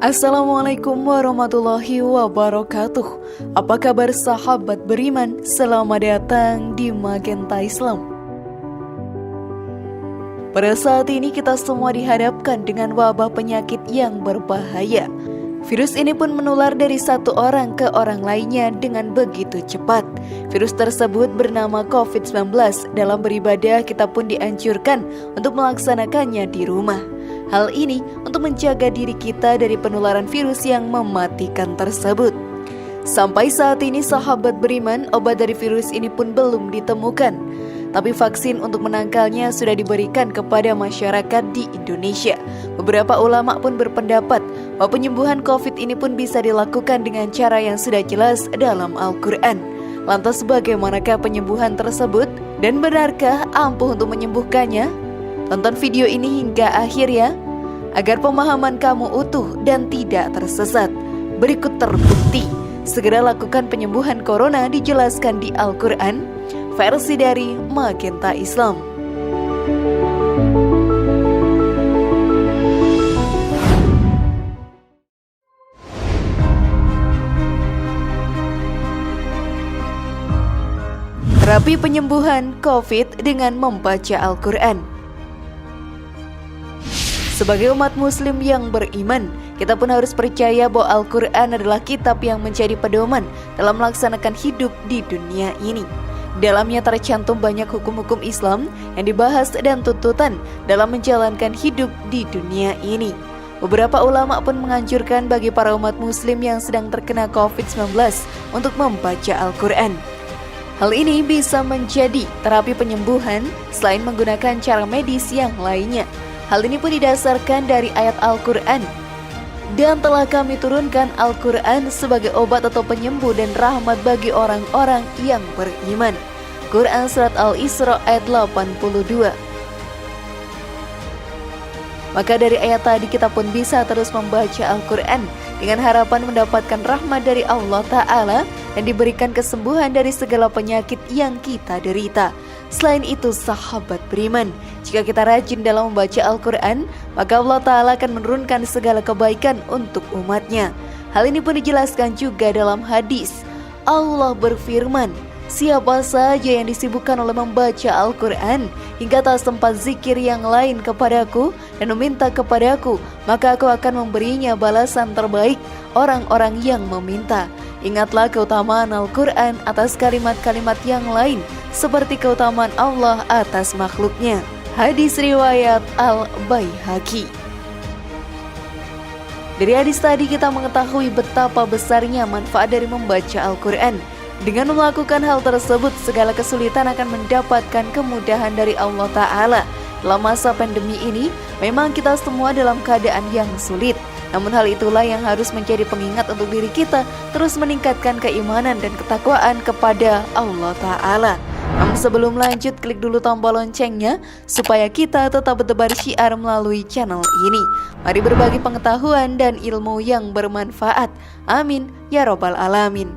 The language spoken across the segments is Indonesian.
Assalamualaikum warahmatullahi wabarakatuh. Apa kabar sahabat beriman? Selamat datang di Magenta Islam. Pada saat ini kita semua dihadapkan dengan wabah penyakit yang berbahaya. Virus ini pun menular dari satu orang ke orang lainnya dengan begitu cepat. Virus tersebut bernama COVID-19. Dalam beribadah kita pun dianjurkan untuk melaksanakannya di rumah. Hal ini untuk menjaga diri kita dari penularan virus yang mematikan tersebut. Sampai saat ini sahabat beriman, obat dari virus ini pun belum ditemukan. Tapi vaksin untuk menangkalnya sudah diberikan kepada masyarakat di Indonesia. Beberapa ulama pun berpendapat bahwa penyembuhan COVID ini pun bisa dilakukan dengan cara yang sudah jelas dalam Al-Quran. Lantas bagaimanakah penyembuhan tersebut? Dan benarkah ampuh untuk menyembuhkannya? Tonton video ini hingga akhir ya, agar pemahaman kamu utuh dan tidak tersesat. Berikut terbukti, segera lakukan penyembuhan corona dijelaskan di Al-Quran, versi dari Magenta Islam. Terapi penyembuhan COVID dengan membaca Al-Quran. Sebagai umat muslim yang beriman, kita pun harus percaya bahwa Al-Quran adalah kitab yang menjadi pedoman dalam melaksanakan hidup di dunia ini. Dalamnya tercantum banyak hukum-hukum Islam yang dibahas dan tuntutan dalam menjalankan hidup di dunia ini. Beberapa ulama pun menganjurkan bagi para umat muslim yang sedang terkena COVID-19 untuk membaca Al-Quran. Hal ini bisa menjadi terapi penyembuhan selain menggunakan cara medis yang lainnya. Hal ini pun didasarkan dari ayat Al-Quran. Dan telah kami turunkan Al-Quran sebagai obat atau penyembuh dan rahmat bagi orang-orang yang beriman. Quran Surat Al-Isra ayat 82. Maka dari ayat tadi kita pun bisa terus membaca Al-Quran dengan harapan mendapatkan rahmat dari Allah Ta'ala dan diberikan kesembuhan dari segala penyakit yang kita derita. Selain itu sahabat beriman, jika kita rajin dalam membaca Al-Quran, maka Allah Ta'ala akan menurunkan segala kebaikan untuk umatnya. Hal ini pun dijelaskan juga dalam hadis. Allah berfirman, siapa saja yang disibukkan oleh membaca Al-Quran hingga tak sempat zikir yang lain kepadaku dan meminta kepadaku, maka aku akan memberinya balasan terbaik orang-orang yang meminta. Ingatlah keutamaan Al-Quran atas kalimat-kalimat yang lain, seperti keutamaan Allah atas makhluknya. Hadis riwayat Al-Baihaqi. Dari hadis tadi kita mengetahui betapa besarnya manfaat dari membaca Al-Quran. Dengan melakukan hal tersebut, segala kesulitan akan mendapatkan kemudahan dari Allah Ta'ala. Dalam masa pandemi ini, memang kita semua dalam keadaan yang sulit. Namun hal itulah yang harus menjadi pengingat untuk diri kita terus meningkatkan keimanan dan ketakwaan kepada Allah Ta'ala. Namun sebelum lanjut, klik dulu tombol loncengnya supaya kita tetap bertebar syiar melalui channel ini. Mari berbagi pengetahuan dan ilmu yang bermanfaat. Amin ya robbal alamin.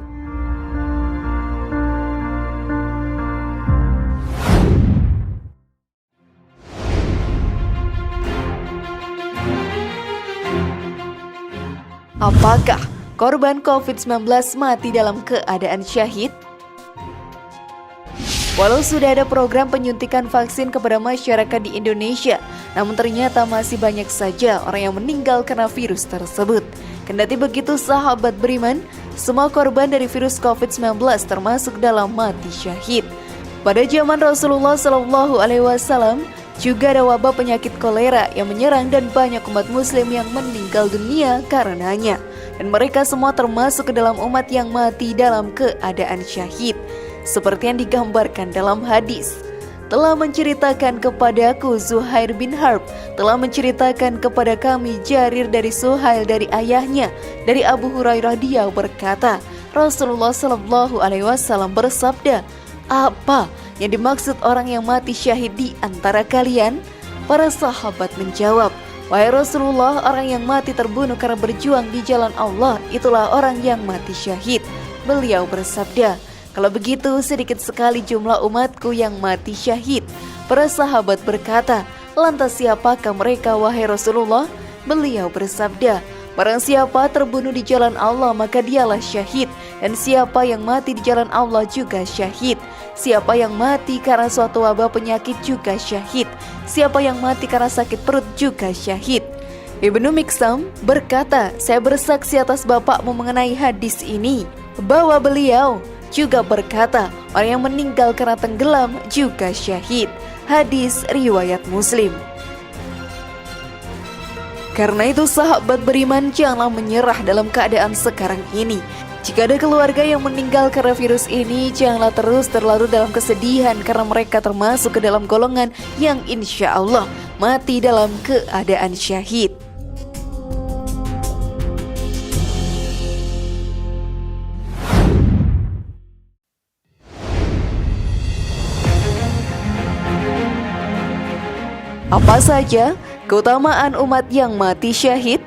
Apakah korban COVID-19 mati dalam keadaan syahid? Walau sudah ada program penyuntikan vaksin kepada masyarakat di Indonesia, namun ternyata masih banyak saja orang yang meninggal karena virus tersebut. Kendati begitu sahabat beriman, semua korban dari virus COVID-19 termasuk dalam mati syahid. Pada zaman Rasulullah SAW, juga ada wabah penyakit kolera yang menyerang dan banyak umat muslim yang meninggal dunia karenanya. Dan mereka semua termasuk ke dalam umat yang mati dalam keadaan syahid. Seperti yang digambarkan dalam hadis. Telah menceritakan kepadaku Zuhair bin Harb, telah menceritakan kepada kami Jarir dari Suhail dari ayahnya, dari Abu Hurairah dia berkata, Rasulullah SAW bersabda, apa yang dimaksud orang yang mati syahid di antara kalian? Para sahabat menjawab, wahai Rasulullah, orang yang mati terbunuh karena berjuang di jalan Allah, itulah orang yang mati syahid. Beliau bersabda, kalau begitu sedikit sekali jumlah umatku yang mati syahid. Para sahabat berkata, lantas siapakah mereka wahai Rasulullah? Beliau bersabda, Barang siapa terbunuh di jalan Allah maka dialah syahid, dan siapa yang mati di jalan Allah juga syahid. Siapa yang mati karena suatu wabah penyakit juga syahid. Siapa yang mati karena sakit perut juga syahid. Ibnu Miksam berkata, saya bersaksi atas bapakmu mengenai hadis ini, bahwa beliau juga berkata, orang yang meninggal karena tenggelam juga syahid. Hadis riwayat Muslim. Karena itu sahabat beriman, janganlah menyerah dalam keadaan sekarang ini. Jika ada keluarga yang meninggal karena virus ini, janganlah terus terlarut dalam kesedihan karena mereka termasuk ke dalam golongan yang insya Allah mati dalam keadaan syahid. Apa saja keutamaan umat yang mati syahid?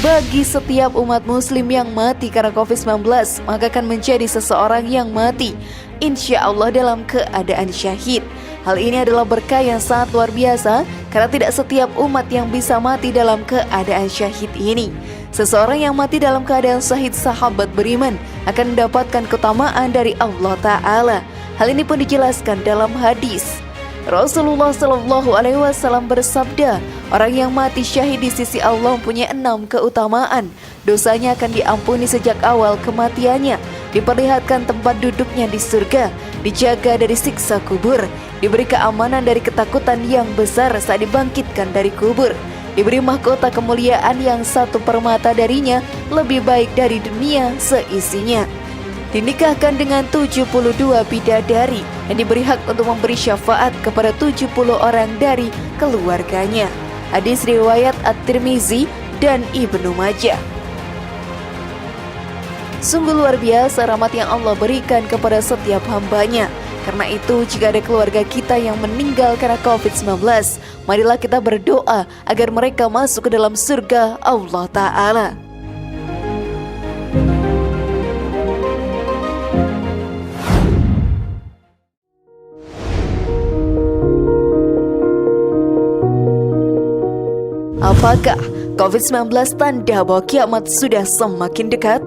Bagi setiap umat muslim yang mati karena COVID-19, maka akan menjadi seseorang yang mati insya Allah dalam keadaan syahid. Hal ini adalah berkah yang sangat luar biasa, karena tidak setiap umat yang bisa mati dalam keadaan syahid ini. Seseorang yang mati dalam keadaan syahid, sahabat beriman, akan mendapatkan keutamaan dari Allah Ta'ala. Hal ini pun dijelaskan dalam hadis. Rasulullah Shallallahu Alaihi Wasallam bersabda, orang yang mati syahid di sisi Allah mempunyai 6 keutamaan. Dosanya akan diampuni sejak awal kematiannya, diperlihatkan tempat duduknya di surga, dijaga dari siksa kubur, diberi keamanan dari ketakutan yang besar saat dibangkitkan dari kubur, diberi mahkota kemuliaan yang 1/4 darinya lebih baik dari dunia seisinya, dinikahkan dengan 72 bidadari, yang diberi hak untuk memberi syafaat kepada 70 orang dari keluarganya. Hadis riwayat At-Tirmizi dan Ibnu Majah. Sungguh luar biasa rahmat yang Allah berikan kepada setiap hambanya. Karena itu, jika ada keluarga kita yang meninggal karena COVID-19, marilah kita berdoa agar mereka masuk ke dalam surga Allah Ta'ala. Apakah COVID-19 tanda bahwa kiamat sudah semakin dekat?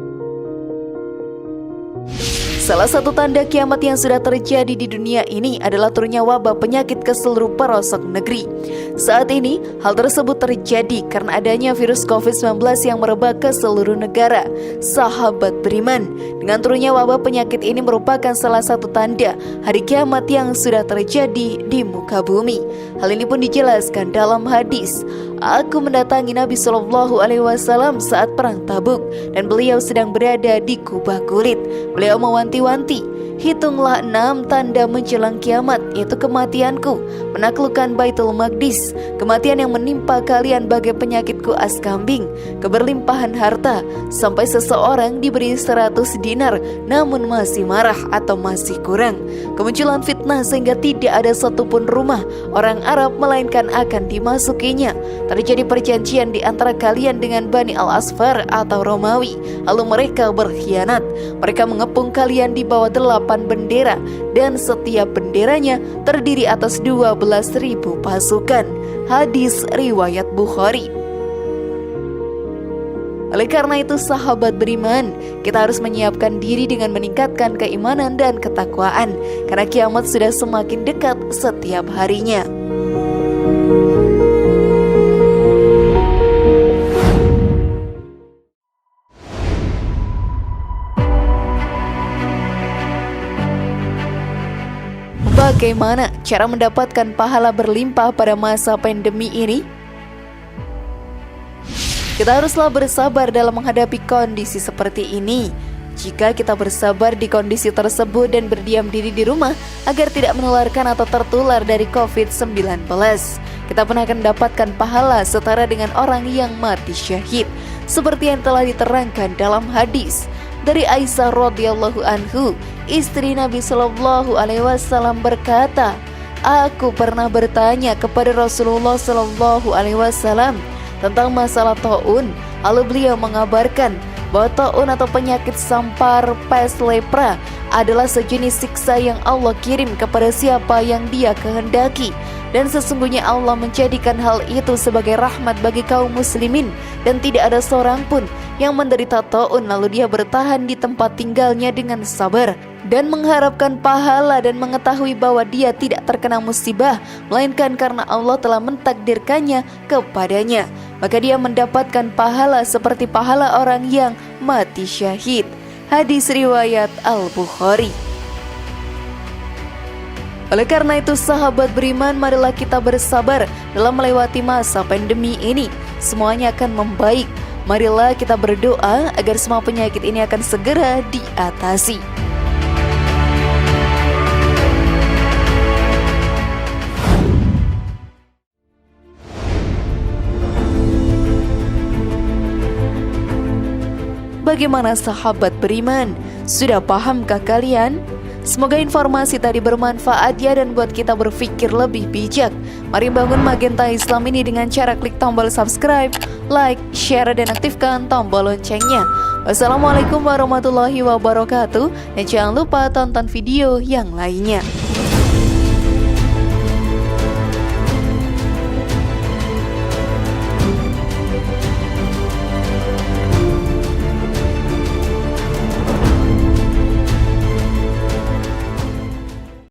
Salah satu tanda kiamat yang sudah terjadi di dunia ini adalah turunnya wabah penyakit ke seluruh pelosok negeri. Saat ini, hal tersebut terjadi karena adanya virus COVID-19 yang merebak ke seluruh negara. Sahabat beriman, dengan turunnya wabah penyakit ini merupakan salah satu tanda hari kiamat yang sudah terjadi di muka bumi. Hal ini pun dijelaskan dalam hadis. Aku mendatangi Nabi Shallallahu Alaihi Wasallam saat perang Tabuk, dan beliau sedang berada di kubah kulit. Beliau mewanti-wanti, hitunglah 6 tanda menjelang kiamat, yaitu kematianku, menaklukkan Baitul Maqdis, kematian yang menimpa kalian bagai penyakit kuas kambing, keberlimpahan harta, sampai seseorang diberi 100 dinar namun masih marah atau masih kurang, kemunculan fitnah sehingga tidak ada satupun rumah orang Arab melainkan akan dimasukinya, terjadi perjanjian di antara kalian dengan Bani Al-Asfar atau Romawi, lalu mereka berkhianat, mereka mengepung kalian di bawah 8 bendera, dan setiap benderanya terdiri atas 12.000 pasukan. Hadis riwayat Bukhari. Oleh karena itu, sahabat beriman, kita harus menyiapkan diri dengan meningkatkan keimanan dan ketakwaan, karena kiamat sudah semakin dekat setiap harinya. Bagaimana cara mendapatkan pahala berlimpah pada masa pandemi ini? Kita haruslah bersabar dalam menghadapi kondisi seperti ini. Jika kita bersabar di kondisi tersebut dan berdiam diri di rumah agar tidak menularkan atau tertular dari COVID-19, kita pun akan mendapatkan pahala setara dengan orang yang mati syahid, seperti yang telah diterangkan dalam hadis. Dari Aisyah radhiyallahu anhu, istri Nabi Shallallahu Alaihi Wasallam berkata, aku pernah bertanya kepada Rasulullah Shallallahu Alaihi Wasallam tentang masalah taun, lalu beliau mengabarkan bahwa taun atau penyakit sampar pes lepra adalah sejenis siksa yang Allah kirim kepada siapa yang Dia kehendaki. Dan sesungguhnya Allah menjadikan hal itu sebagai rahmat bagi kaum muslimin, dan tidak ada seorang pun yang menderita taun lalu dia bertahan di tempat tinggalnya dengan sabar dan mengharapkan pahala dan mengetahui bahwa dia tidak terkena musibah, melainkan karena Allah telah mentakdirkannya kepadanya, maka dia mendapatkan pahala seperti pahala orang yang mati syahid. Hadis riwayat Al-Bukhari. Oleh karena itu sahabat beriman, marilah kita bersabar dalam melewati masa pandemi ini. Semuanya akan membaik. Marilah kita berdoa agar semua penyakit ini akan segera diatasi. Bagaimana sahabat beriman? Sudah pahamkah kalian? Semoga informasi tadi bermanfaat ya dan buat kita berpikir lebih bijak. Mari bangun Magenta Islam ini dengan cara klik tombol subscribe, like, share, dan aktifkan tombol loncengnya. Wassalamualaikum warahmatullahi wabarakatuh. Dan jangan lupa tonton video yang lainnya.